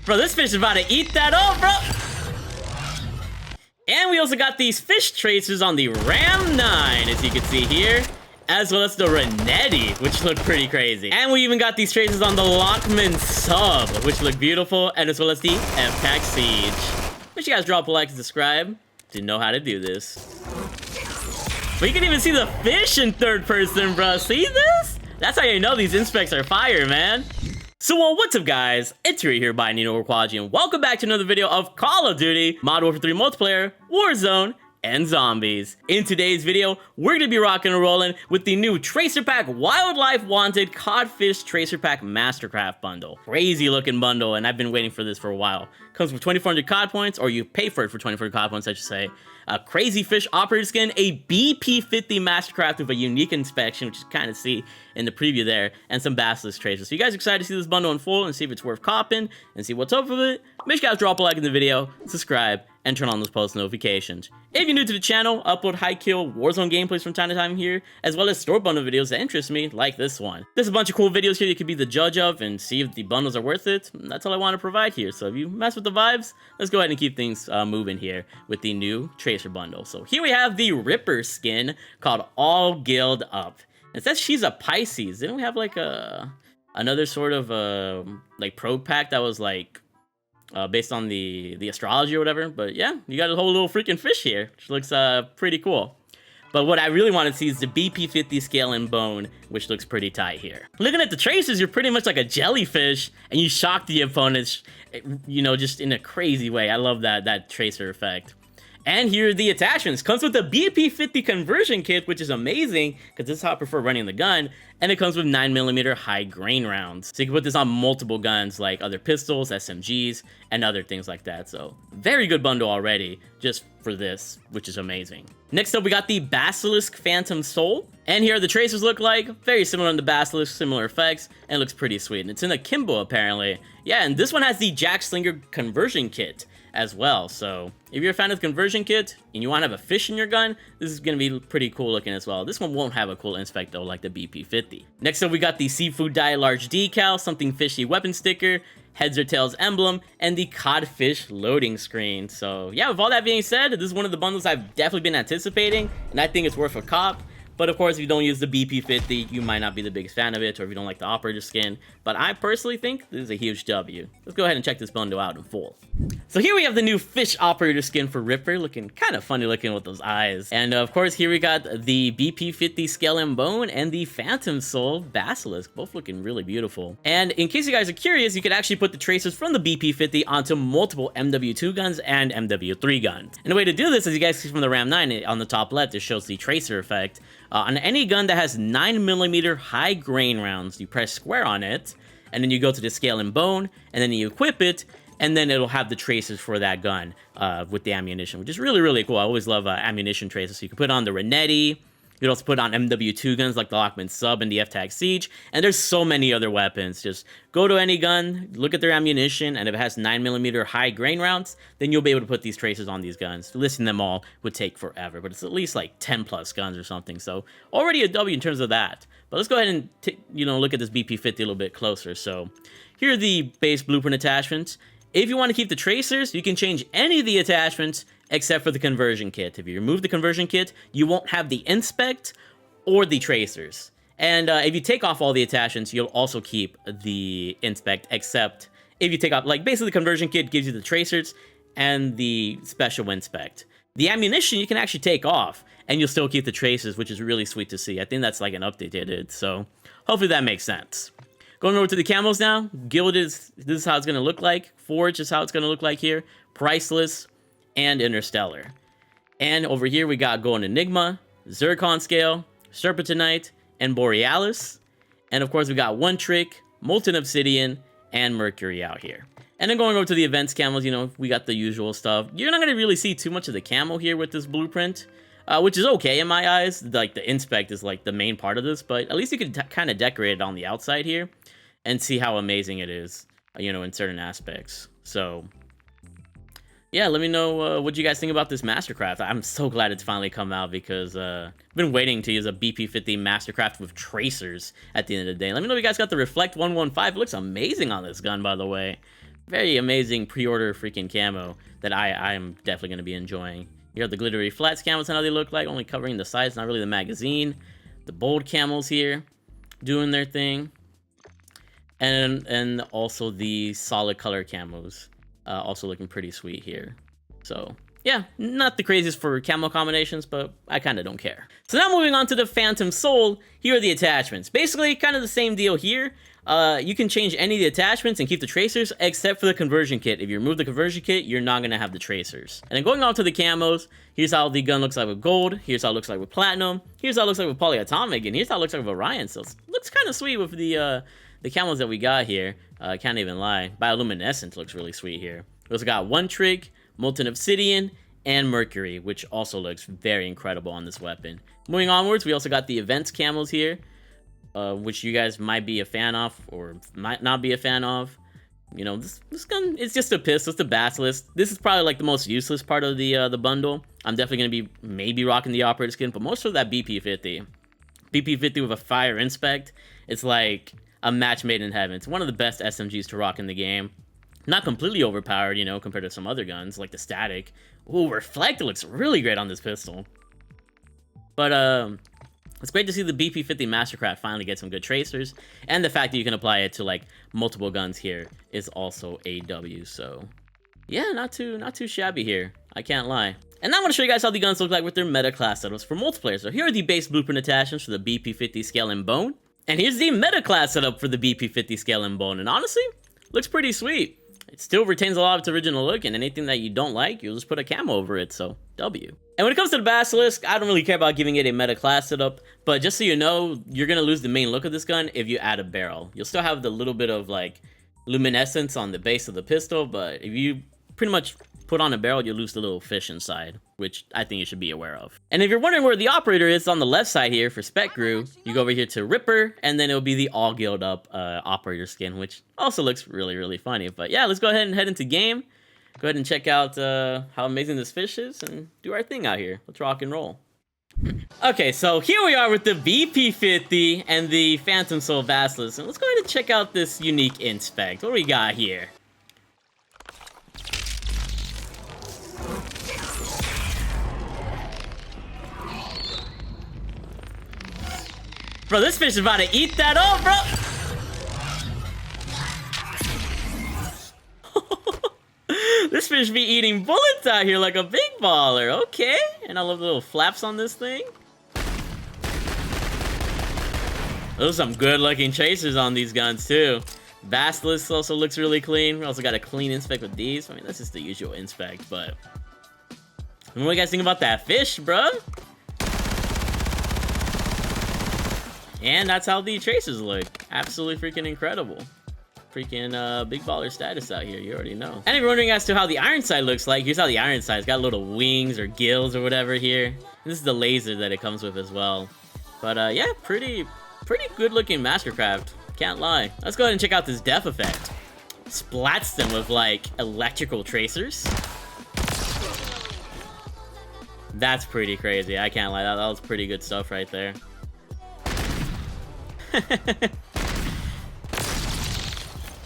Bro, this fish is about to eat that up, bro. And we also got these fish tracers on the Ram 9, as you can see here, as well as the Renetti, which look pretty crazy. And we even got these tracers on the Lockman Sub, which look beautiful, and as well as the FTAC Siege. Make sure you guys drop a like and subscribe to know how to do this. But you can even see the fish in third person, bro. See this? That's how you know these inspects are fire, man. So, what's up, guys? It's Ray here by Nino Quadji, and welcome back to another video of Call of Duty, Modern Warfare 3 Multiplayer, Warzone, and Zombies. In today's video, we're gonna be rocking and rolling with the new Tracer Pack Wildlife Wanted Codfish Tracer Pack Mastercraft bundle. Crazy looking bundle, and I've been waiting for this for a while. Comes with 2,400 COD points, or you pay for it for 2,400 COD points, I should say. A crazy fish operator skin, a BP50 Mastercraft with a unique inspection, which you kind of see in the preview there, and some Basilisk tracers. So you guys are excited to see this bundle unfold and see if it's worth copping and see what's up with it? Make sure you guys drop a like in the video, subscribe, and turn on those post notifications. If you're new to the channel, I upload high-kill Warzone gameplays from time to time here, as well as store bundle videos that interest me, like this one. There's a bunch of cool videos here you can be the judge of and see if the bundles are worth it. That's all I want to provide here. So if you mess with the vibes, let's go ahead and keep things moving here with the new Tracer bundle. So here we have the Ripper skin called All Guild Up. It says she's a Pisces. Didn't we have like another sort of like probe pack that was like based on the astrology or whatever? But yeah, you got a whole little freaking fish here, which looks pretty cool. But what I really want to see is the BP50 scale and bone, which looks pretty tight here. Looking at the tracers, you're pretty much like a jellyfish, and you shock the opponents, you know, just in a crazy way. I love that tracer effect. And here are the attachments. Comes with the BP50 conversion kit, which is amazing, because this is how I prefer running the gun. And it comes with 9mm high grain rounds. So you can put this on multiple guns, like other pistols, SMGs, and other things like that. So, very good bundle already, just for this, which is amazing. Next up, we got the Basilisk Phantom Soul. And here the tracers look like, very similar to the Basilisk, similar effects, and it looks pretty sweet. And it's in a Kimbo, apparently. Yeah, and this one has the Jack Slinger conversion kit as well. So if you're a fan of the conversion kit and you want to have a fish in your gun, this is going to be pretty cool looking as well. This one won't have a cool inspect though, like the BP50. Next up, we got the Seafood Diet Large Decal, Something Fishy weapon sticker, Heads or Tails emblem, and the Codfish loading screen. So yeah, with all that being said, this is one of the bundles I've definitely been anticipating, and I think it's worth a cop. But of course, if you don't use the BP50, you might not be the biggest fan of it, or if you don't like the operator skin. But I personally think this is a huge W. Let's go ahead and check this bundle out in full. So here we have the new fish operator skin for Ripper, looking kind of funny looking with those eyes. And of course, here we got the BP50 Scale and Bone and the Phantom Soul Basilisk, both looking really beautiful. And in case you guys are curious, you could actually put the tracers from the BP50 onto multiple MW2 guns and MW3 guns. And the way to do this, as you guys see from the Ram 9 on the top left, it shows the tracer effect. On any gun that has 9mm high grain rounds, you press square on it, and then you go to the Scale and Bone, and then you equip it, and then it'll have the tracers for that gun with the ammunition, which is really, really cool. I always love ammunition tracers. So you can put on the Renetti. You can also put on MW2 guns like the Lockman Sub and the FTAC Siege, and there's so many other weapons. Just go to any gun, look at their ammunition, and if it has 9mm high grain rounds, then you'll be able to put these tracers on these guns. Listing them all would take forever, but it's at least like 10 plus guns or something, so already a W in terms of that. But let's go ahead and look at this BP50 a little bit closer. So here are the base blueprint attachments. If you want to keep the tracers, you can change any of the attachments except for the conversion kit. If you remove the conversion kit, you won't have the inspect or the tracers. And if you take off all the attachments, you'll also keep the inspect, except if you take off, like basically the conversion kit gives you the tracers and the special inspect. The ammunition you can actually take off, and you'll still keep the tracers, which is really sweet to see. I think that's like an update they did, so hopefully that makes sense. Going over to the camos now. Gilded, this is how it's going to look like. Forge is how it's going to look like here. Priceless, and Interstellar. And over here we got Golden Enigma, Zircon Scale, Serpentinite, and Borealis. And of course we got One Trick, Molten Obsidian, and Mercury out here. And then going over to the events camos, we got the usual stuff. You're not going to really see too much of the camo here with this blueprint, which is okay in my eyes. Like the inspect is like the main part of this, but at least you can kind of decorate it on the outside here and see how amazing it is, in certain aspects. So yeah, let me know what you guys think about this Mastercraft. I'm so glad it's finally come out, because I've been waiting to use a BP50 Mastercraft with tracers at the end of the day. Let me know if you guys got the Reflect 115. It looks amazing on this gun, by the way. very amazing pre-order freaking camo that I am definitely going to be enjoying. You have the glittery flats camos and how they look like, only covering the sides, not really the magazine. The bold camels here doing their thing. And also the solid color camos also looking pretty sweet here. So yeah, not the craziest for camo combinations, but I kind of don't care. So now moving on to the Phantom Soul, here are the attachments. Basically, kind of the same deal here. You can change any of the attachments and keep the tracers, except for the conversion kit. If you remove the conversion kit, you're not going to have the tracers. And then going on to the camos, here's how the gun looks like with gold, here's how it looks like with platinum, here's how it looks like with polyatomic, and here's how it looks like with Orion. So it looks kind of sweet with the camos that we got here. I can't even lie. Bioluminescent looks really sweet here. We also got One Trig, Molten Obsidian, and Mercury, which also looks very incredible on this weapon. Moving onwards, we also got the Events camos here, which you guys might be a fan of or might not be a fan of. You know, this gun is just a pistol, it's the Basilisk. This is probably like the most useless part of the bundle. I'm definitely going to be maybe rocking the Operator skin, but most of that BP-50. BP-50 with a fire inspect, it's like a match made in heaven. It's one of the best SMGs to rock in the game. Not completely overpowered, you know, compared to some other guns, like the Static. Ooh, Reflect looks really great on this pistol. But, it's great to see the BP-50 Mastercraft finally get some good tracers, and the fact that you can apply it to, like, multiple guns here is also a W, so... yeah, not too shabby here. I can't lie. And now I want to show you guys how the guns look like with their meta class setups for multiplayer. So here are the base blueprint attachments for the BP-50 Scale and Bone. And here's the meta class setup for the BP-50 Scale and Bone. And honestly, looks pretty sweet. It still retains a lot of its original look, and anything that you don't like, you'll just put a camo over it, so W. And when it comes to the Basilisk, I don't really care about giving it a meta class setup, but just so you know, you're gonna lose the main look of this gun if you add a barrel. You'll still have the little bit of, like, luminescence on the base of the pistol, but if you pretty much put on a barrel, you'll lose the little fish inside, which I think you should be aware of. And if you're wondering where the Operator is, on the left side here for Spec Grew, you go over here to Ripper, and then it'll be the all gilled up Operator skin, which also looks really, really funny. But yeah, let's go ahead and head into game. Go ahead and check out how amazing this fish is, and do our thing out here. Let's rock and roll. Okay, so here we are with the BP-50 and the Phantom Soul Basilisk, and let's go ahead and check out this unique inspect. What do we got here? Bro, this fish is about to eat that up, bro! This fish be eating bullets out here like a big baller, okay? And I love the little flaps on this thing. Those are some good looking tracers on these guns too. Basilisk also looks really clean. We also got a clean inspect with these. I mean, that's just the usual inspect, but... what do you guys think about that fish, bro? And that's how the tracers look. Absolutely freaking incredible. Freaking big baller status out here, you already know. And if you're wondering as to how the iron sight looks like, here's how the iron sight's got little wings or gills or whatever here. And this is the laser that it comes with as well. But yeah, pretty good looking Mastercraft. Can't lie. Let's go ahead and check out this depth effect. Splats them with like electrical tracers. That's pretty crazy. I can't lie. That was pretty good stuff right there.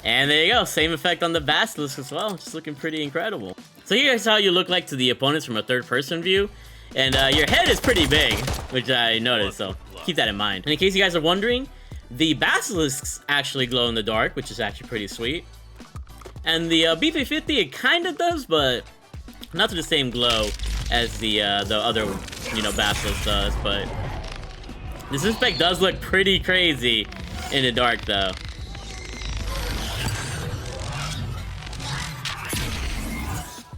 And there you go, same effect on the Basilisk as well, just looking pretty incredible. So here's how you look like to the opponents from a third-person view, and your head is pretty big, which I noticed, so keep that in mind. And in case you guys are wondering, the Basilisks actually glow in the dark, which is actually pretty sweet. And the BP-50, it kind of does, but not to the same glow as the other, you know, Basilisk does, but... this inspect does look pretty crazy in the dark, though.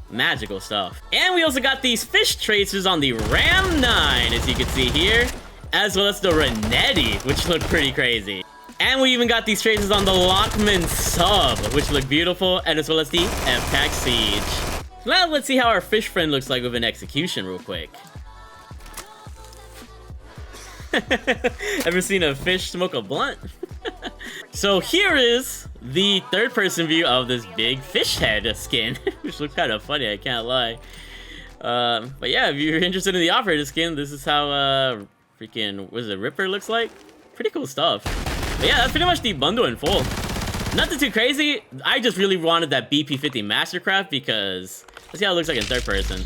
Magical stuff. And we also got these fish tracers on the Ram 9, as you can see here, as well as the Renetti, which look pretty crazy. And we even got these tracers on the Lockman Sub, which look beautiful, and as well as the FTAC Siege. Now let's see how our fish friend looks like with an execution real quick. Ever seen a fish smoke a blunt? So here is the third-person view of this big fish head skin, which looks kind of funny, I can't lie. But yeah, if you're interested in the Operator skin, this is how freaking, what is it, Ripper looks like? Pretty cool stuff. But yeah, that's pretty much the bundle in full. Nothing too crazy. I just really wanted that BP50 Mastercraft because let's see how it looks like in third person.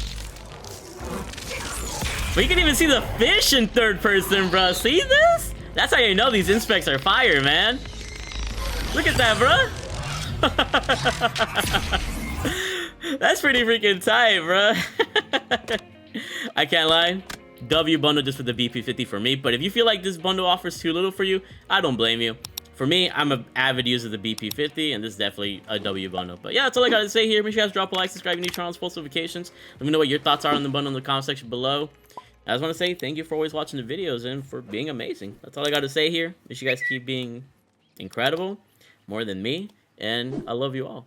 But you can even see the fish in third person, bro. See this? That's how you know these inspects are fire, man. Look at that, bro. That's pretty freaking tight, bro. I can't lie. W bundle just for the BP50 for me. But if you feel like this bundle offers too little for you, I don't blame you. For me, I'm an avid user of the BP50, and this is definitely a W bundle. But yeah, that's all I got to say here. Make sure you guys drop a like, subscribe, new channels, post notifications. Let me know what your thoughts are on the bundle in the comment section below. I just want to say thank you for always watching the videos and for being amazing. That's all I got to say here. Make sure you guys keep being incredible, more than me, and I love you all.